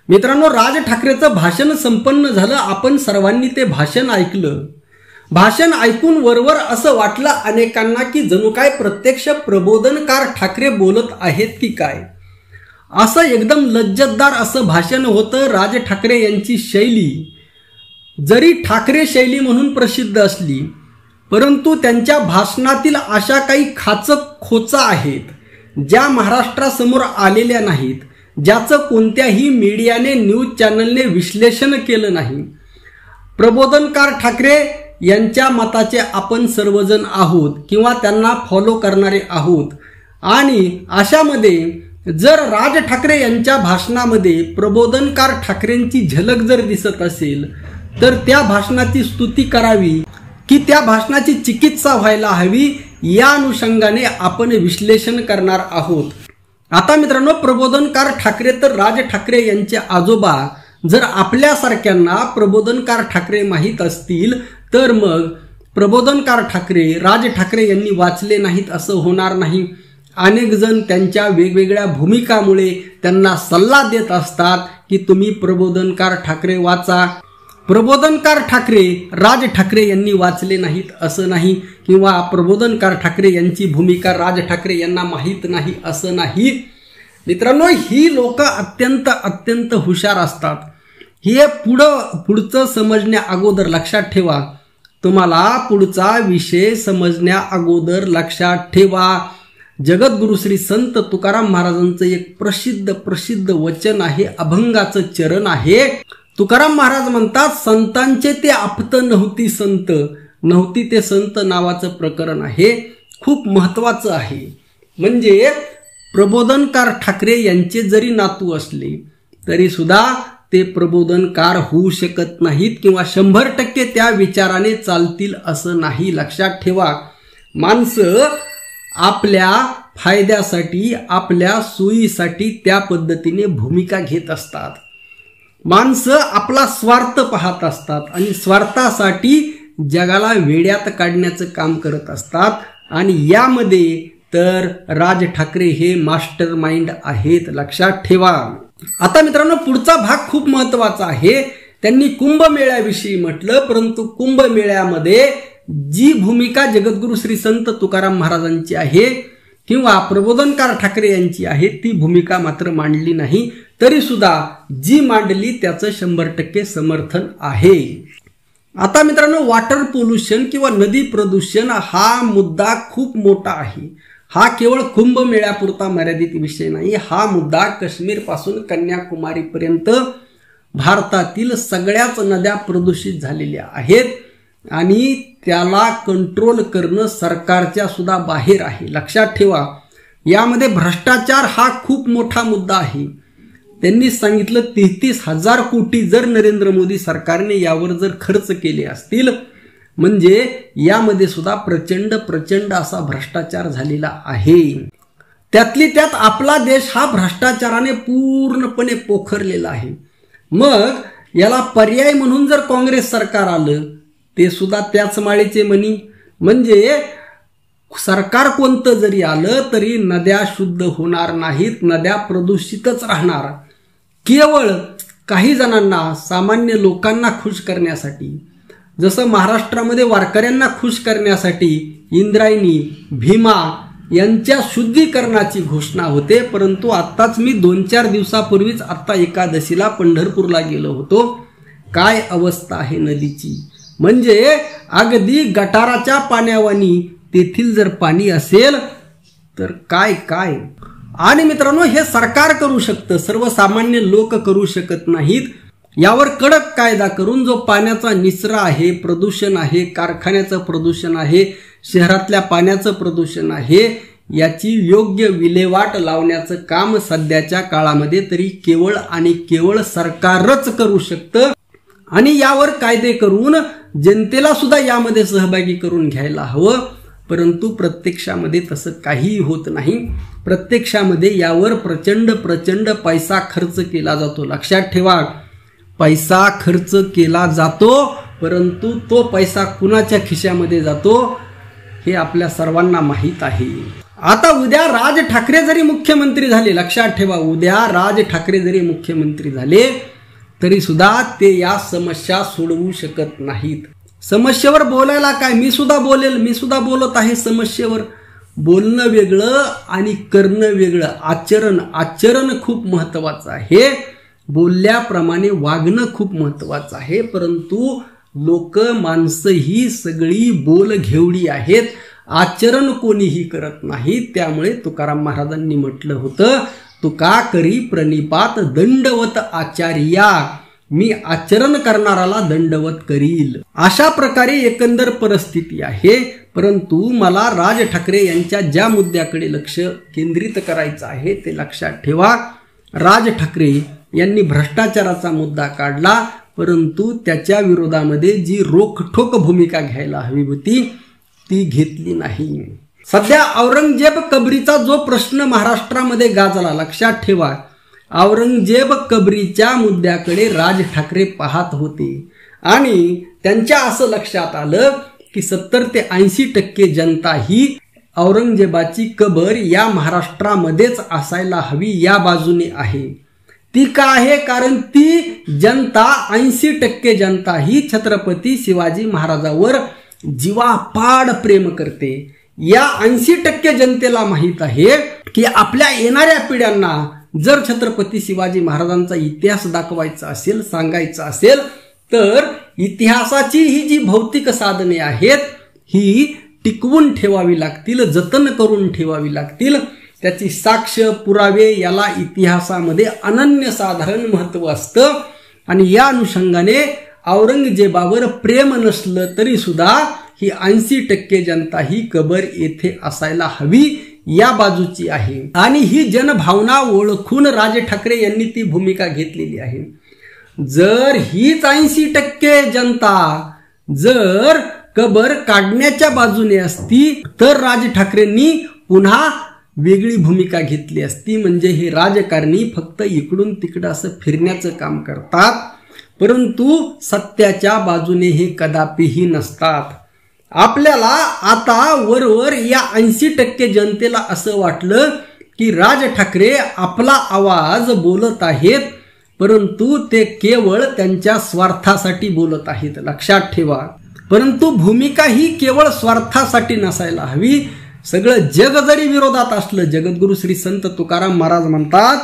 मित्रांनो, राज ठाकरेंचं भाषण संपन्न झालं. आपण सर्वांनी ते भाषण ऐकलं. भाषण ऐकून वरवर असं वाटलं अनेकांना की जणू काय प्रत्यक्ष प्रबोधनकार ठाकरे बोलत आहेत की काय. असं एकदम लज्जतदार असं भाषण होतं. राज ठाकरे यांची शैली जरी ठाकरे शैली म्हणून प्रसिद्ध असली, परंतु त्यांच्या भाषणातील अशा काही खोचा आहेत ज्या महाराष्ट्रासमोर आलेल्या नाहीत, ज्याचं कोणत्याही मीडियाने न्यूज चॅनलने विश्लेषण केलं नाही. प्रबोधनकार ठाकरे यांच्या मताचे आपण सर्वजण आहोत किंवा त्यांना फॉलो करणारे आहोत. आणि अशामध्ये जर राज ठाकरे यांच्या भाषणामध्ये प्रबोधनकार ठाकरेंची झलक जर दिसत असेल तर त्या भाषणाची स्तुती करावी की त्या भाषणाची चिकित्सा व्हायला हवी, या अनुषंगाने आपण विश्लेषण करणार आहोत. आता मित्रांनो, प्रबोधनकार ठाकरे तर राज ठाकरे यांचे आजोबा. जर आपल्यासारख्यांना प्रबोधनकार ठाकरे माहीत असतील तर मग प्रबोधनकार ठाकरे राज ठाकरे यांनी वाचले नाहीत असं होणार नाही. अनेक जण त्यांच्या वेगवेगळ्या भूमिकामुळे त्यांना सल्ला देत असतात की तुम्ही प्रबोधनकार ठाकरे वाचा. प्रबोधनकार ठाकरे राज ठाकरे यांनी वाचले नाहीत असं नाही, किंवा प्रबोधनकार ठाकरे यांची भूमिका राज ठाकरे यांना माहीत नाही असं नाही. मित्रांनो, ही लोक अत्यंत हुशार असतात. हे पुढचं समजण्या अगोदर लक्षात ठेवा. तुम्हाला पुढचा विषय समजण्या अगोदर लक्षात ठेवा. जगद्गुरु श्री संत तुकाराम महाराजांचं एक प्रसिद्ध वचन आहे, अभंगाचं चरण आहे. तुकाराम महाराज म्हणतात, संतांचे ते आपत नव्हती संत, नव्हती ते संत नावाचं प्रकरण आहे. खूप महत्वाचं आहे. म्हणजे प्रबोधनकार ठाकरे यांचे जरी नातू असले तरी सुद्धा ते प्रबोधनकार होऊ शकत नाहीत किंवा 100% त्या विचाराने चालतील असं नाही. लक्षात ठेवा. माणसं आपल्या फायद्यासाठी, आपल्या सोयीसाठी त्या पद्धतीने भूमिका घेत असतात. माणसं आपला स्वार्थ पाहत असतात आणि स्वार्थासाठी जगाला वेड्यात काढण्याचं काम करत असतात. आणि यामध्ये तर राज ठाकरे हे मास्टर माइंड आहेत. लक्षात ठेवा. आता मित्रांनो, पुढचा भाग खूप महत्वाचा आहे. त्यांनी कुंभमेळ्याविषयी म्हटलं, परंतु कुंभमेळ्यामध्ये जी भूमिका जगद्गुरु श्री संत तुकाराम महाराजांची आहे किंवा प्रबोधनकार ठाकरे यांची आहे ती भूमिका मात्र मांडली नाही. तरी सुद्धा जी मांडली त्याचं 100% समर्थन आहे. आता मित्रांनो, वॉटर पोल्युशन किंवा नदी प्रदूषण हा मुद्दा खूप मोठा आहे. हा केवळ कुंभमेळ्यापुरता मर्यादित विषय नाही. हा मुद्दा काश्मीर पासून कन्याकुमारी पर्यंत भारतातील सगळ्याच नद्या प्रदूषित झालेल्या आहेत आणि त्याला कंट्रोल करणं सरकारच्या सुद्धा बाहेर आहे. लक्षात ठेवा. यामध्ये भ्रष्टाचार हा खूप मोठा मुद्दा आहे. त्यांनी सांगितलं 33,000 कोटी जर नरेंद्र मोदी सरकारने यावर जर खर्च केले असतील, म्हणजे यामध्ये सुद्धा प्रचंड असा भ्रष्टाचार झालेला आहे. त्यातली त्यात आपला देश हा भ्रष्टाचाराने पूर्णपणे पोखरलेला आहे. मग याला पर्याय म्हणून जर काँग्रेस सरकार आलं ते सुद्धा त्याच माळेचे मणी. म्हणजे सरकार कोणतं जरी आलं तरी नद्या शुद्ध होणार नाहीत, नद्या प्रदूषितच राहणार. केवळ काही जणांना, सामान्य लोकांना खुश करण्यासाठी, जसं महाराष्ट्रामध्ये वारकऱ्यांना खुश करण्यासाठी इंद्रायणी, भीमा यांच्या शुद्धीकरणाची घोषणा होते. परंतु आत्ताच मी 2-4 दिवसापूर्वीच आत्ता एकादशीला पंढरपूरला गेलो होतो. काय अवस्था आहे नदीची. म्हणजे अगदी गटाराच्या पाण्यावानी तेथील जर पाणी असेल तर काय. आणि मित्रांनो, हे सरकार करू शकतं, सर्वसामान्य लोक करू शकत नाहीत. यावर कडक कायदा करून जो पाण्याचा निचरा आहे, प्रदूषण आहे, कारखान्याचं प्रदूषण आहे, शहरातल्या पाण्याचं प्रदूषण आहे, याची योग्य विल्हेवाट लावण्याचं काम सध्याच्या काळामध्ये तरी केवळ आणि केवळ सरकारच करू शकतं. आणि यावर कायदे करून जनतेला सुद्धा यामध्ये सहभागी करून घ्यायला हवं. परंतु प्रत्यक्षामध्ये तसं काहीही होत नाही. प्रत्यक्षामध्ये यावर प्रचंड पैसा खर्च केला जातो. लक्षात ठेवा. पैसा खर्च केला जातो, परंतु तो पैसा कुणाच्या खिशामध्ये जातो हे आपल्या सर्वांना माहीत आहे. आता उद्या राज ठाकरे जरी मुख्यमंत्री झाले, लक्षात ठेवा, उद्या राज ठाकरे जरी मुख्यमंत्री झाले तरी सुद्धा ते या समस्या सोडवू शकत नाहीत. समस्येवर बोलायला काय, मी सुद्धा बोलेल, मी सुद्धा बोलत आहे. समस्येवर बोलणं वेगळं आणि करणं वेगळं. आचरण खूप महत्वाचं आहे, बोलल्याप्रमाणे वागणं खूप महत्वाचं आहे. परंतु माणसं ही सगळी बोल घेवडी आहेत, आचरण कोणीही करत नाही. त्यामुळे तुकाराम महाराजांनी म्हटलं होतं, तुका करी प्रणिपात दंडवत आचार्या, मी आचरण करणाराला दंडवत करील. अशा प्रकारे एकंदर परिस्थिती आहे. परंतु मला राज ठाकरे यांच्या ज्या मुद्द्याकडे लक्ष केंद्रित करायचं आहे ते लक्षात ठेवा. राज ठाकरे यांनी भ्रष्टाचाराचा मुद्दा काढला, परंतु त्याच्या विरोधामध्ये जी रोखठोक भूमिका घ्यायला हवी होती ती घेतली नाही. सध्या औरंगजेब कबरीचा जो प्रश्न महाराष्ट्रामध्ये गाजला, लक्षात ठेवा, औरंगजेब कबरीच्या मुद्द्याकडे राज ठाकरे पाहत होते आणि त्यांच्या असं लक्षात आलं की 70 ते 80% जनता ही औरंगजेबाची कबर या महाराष्ट्रामध्येच असायला हवी या बाजूने आहे. ती का आहे? कारण ती जनता 80% जनता ही छत्रपती शिवाजी महाराजावर जीवापाड प्रेम करते. या 80% जनतेला माहित आहे की आपल्या येणाऱ्या पिढ्यांना जर छत्रपती शिवाजी महाराजांचा इतिहास दाखवायचा असेल, सांगायचा असेल, तर इतिहासाची ही जी भौतिक साधने आहेत ही टिकवून ठेवावी लागतील, जतन करून ठेवावी लागतील. त्याची साक्ष, पुरावे याला इतिहासामध्ये अनन्यसाधारण महत्व असतं. आणि या अनुषंगाने औरंगजेबावर प्रेम नसलं तरी सुद्धा ही 80% जनता ही कबर येथे असायला हवी या बाजूची आहे. आणि ही जनभावना ओळखून राज ठाकरे यांनी ती भूमिका घेतलेली आहे. जर हीच 80% जनता जर कबर काढण्याच्या बाजूने असती तर राज ठाकरेंनी पुन्हा वेगळी भूमिका घेतली असती. म्हणजे हे राजकारणी फक्त इकडून तिकडं असं फिरण्याचं काम करतात, परंतु सत्याच्या बाजूने हे कदापिही नसतात. आपल्याला आता वरवर या 80% जनतेला असं वाटलं की राज ठाकरे आपला आवाज बोलत आहेत, परंतु ते केवळ त्यांच्या स्वार्थासाठी बोलत आहेत. लक्षात ठेवा, परंतु भूमिका ही केवळ स्वार्थासाठी नसायला हवी. सगळं जग जरी विरोधात असलं, जगद्गुरु श्री संत तुकाराम महाराज म्हणतात,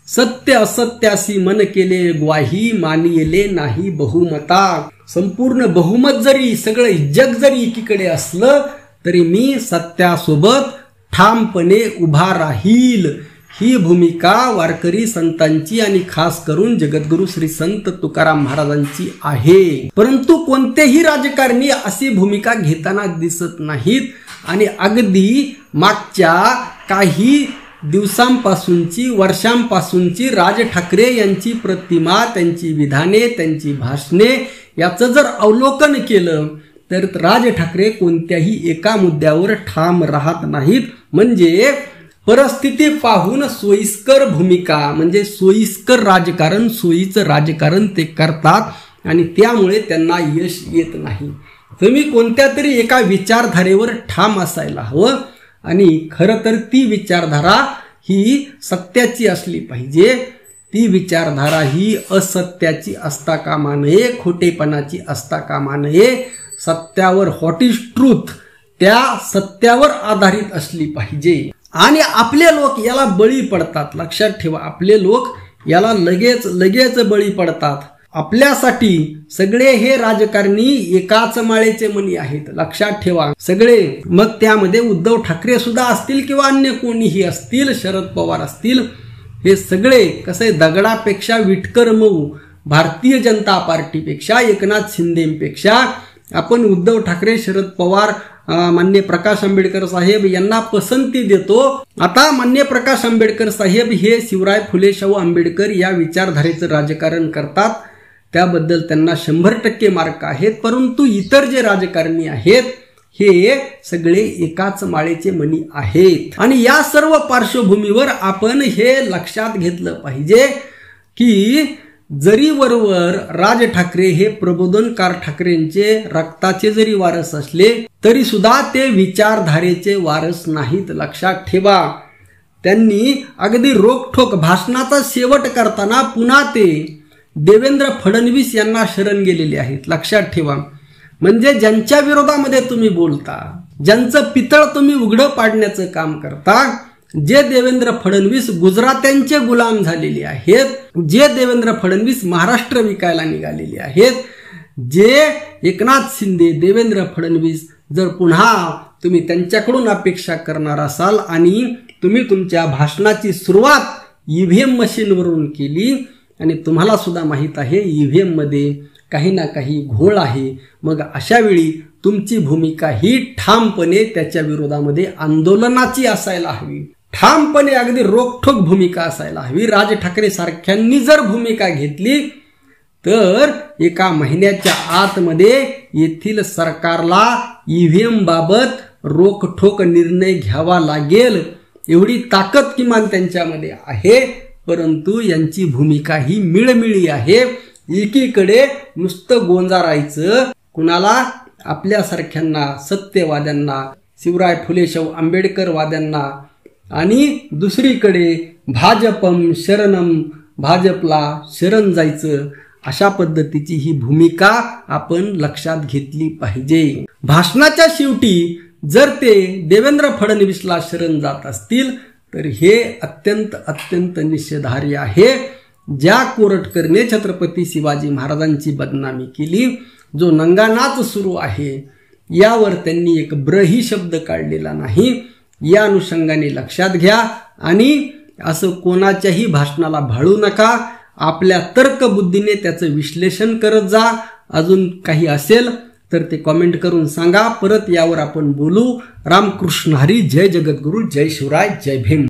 सत्य असत्यासी मन केले ग्वाही, मानिले नाही बहुमता. संपूर्ण बहुमत जरी, सगळं जग जरी एकीकडे असलं तरी मी सत्यासोबत ठामपणे उभा राहील. ही भूमिका वारकरी संतांची आणि खास करून जगद्गुरु श्री संत तुकाराम महाराजांची आहे. परंतु कोणतेही राजकारणी अशी भूमिका घेताना दिसत नाहीत. आणि अगदी मागच्या काही दिवसांपासूनची, वर्षांपासूनची राज ठाकरे यांची प्रतिमा, त्यांची विधाने, त्यांची भाषणे याचं जर अवलोकन केलं तर राज ठाकरे कोणत्याही एका मुद्द्यावर ठाम राहत नाहीत. म्हणजे परिस्थिती पाहून सोयीस्कर भूमिका, म्हणजे सोयीस्कर राजकारण, सोयीचं राजकारण ते करतात आणि त्यामुळे त्यांना यश येत नाही. तुम्ही कोणत्या तरी एका विचारधारेवर ठाम असायला हवं आणि खरं तर ती विचारधारा ही सत्याची असली पाहिजे. ती विचारधारा ही असत्याची असता कामा नये, खोटेपणाची असता कामा नये. सत्यावर, व्हॉट इज ट्रूथ, त्या सत्यावर आधारित असली पाहिजे. आणि आपले लोक याला बळी पडतात. लक्षात ठेवा, आपले लोक याला लगेच बळी पडतात. आपल्यासाठी सगळे हे राजकारणी एकाच माळेचे मणी आहेत. लक्षात ठेवा, सगळे, मग त्यामध्ये उद्धव ठाकरे सुद्धा असतील किंवा अन्य कोणीही असतील, शरद पवार असतील, हे सगळे कसे दगडापेक्षा विटकर मऊ, भारतीय जनता पार्टीपेक्षा, एकनाथ शिंदेपेक्षा आपण उद्धव ठाकरे, शरद पवार, मान्य प्रकाश आंबेडकर साहेब यांना पसंती देतो. आता मान्य प्रकाश आंबेडकर साहेब हे शिवराय फुले शाहू आंबेडकर या विचारधारेचं राजकारण करतात, त्याबद्दल त्यांना 100% मार्क आहेत. परंतु इतर जे राजकारणी आहेत हे सगळे एकाच माळेचे मणी आहेत. आणि या सर्व पार्श्वभूमीवर आपण हे लक्षात घेतलं पाहिजे की जरी वरवर राज ठाकरे हे प्रबोधनकार ठाकरेंचे रक्ताचे जरी वारस असले तरी सुद्धा ते विचारधारेचे वारस नाहीत, लक्षात ठेवा. त्यांनी अगदी रोखठोक भाषणाचा शेवट करताना पुन्हा ते देवेंद्र फडणवीस यांना शरण गेलेले आहेत, लक्षात ठेवा. म्हणजे ज्यांच्या विरोधामध्ये तुम्ही बोलता, ज्यांचं पितळ तुम्ही उघडं पाडण्याचं काम करता, जे देवेंद्र फडणवीस गुजरात्यांचे गुलाम झालेले आहेत, जे देवेंद्र फडणवीस महाराष्ट्र विकायला निघालेले आहेत, जे एकनाथ शिंदे देवेंद्र फडणवीस जर पुन्हा तुम्ही त्यांच्याकडून अपेक्षा करणार असाल आणि तुम्ही तुमच्या भाषणाची सुरुवात ईव्हीएम मशीनवरून केली आणि तुम्हाला सुद्धा माहीत आहे ईव्हीएम मध्ये काही ना काही घोळ आहे, मग अशा वेळी तुमची भूमिका ही ठामपणे त्याच्या विरोधामध्ये आंदोलनाची असायला हवी, ठामपणे अगदी रोखठोक भूमिका असायला हवी. राज ठाकरे सारख्यांनी जर भूमिका घेतली तर एका महिन्याच्या आतमध्ये येथील सरकारला ईव्हीएम बाबत रोखठोक निर्णय घ्यावा लागेल, एवढी ताकद किमान त्यांच्यामध्ये आहे. परंतु यांची भूमिका ही मिळमिळी आहे. एकीकडे नुसतं गोंजारायचं, कुणाला आपल्यासारख्यांना सत्यवाद्यांना, शिवराय फुले शाहू आंबेडकरवाद्यांना, आणि दुसरीकडे भाजपम शरणम, भाजपला शरण जायचं, अशा पद्धतीची ही भूमिका आपण लक्षात घेतली पाहिजे. भाषणाच्या शेवटी जर ते देवेंद्र फडणवीसला शरण जात असतील तर हे अत्यंत अत्यंत निषेधार्ह आहे. ज्या कोरटकरने छत्रपती शिवाजी महाराजांची बदनामी केली, जो नंगानाच सुरू आहे, यावर त्यांनी एक ब्रही शब्द काढलेला नाही. या अनुषंगाने लक्षात घ्या आणि असं कोणाच्याही भाषणाला भाळू नका. आपल्या तर्कबुद्धीने त्याचं विश्लेषण करत जा. अजून काही असेल तर ते कमेंट करून सांगा. परत यावर आपण बोलू. रामकृष्ण हरी. जय जगद्गुरु. जय शिवराय. जय भीम.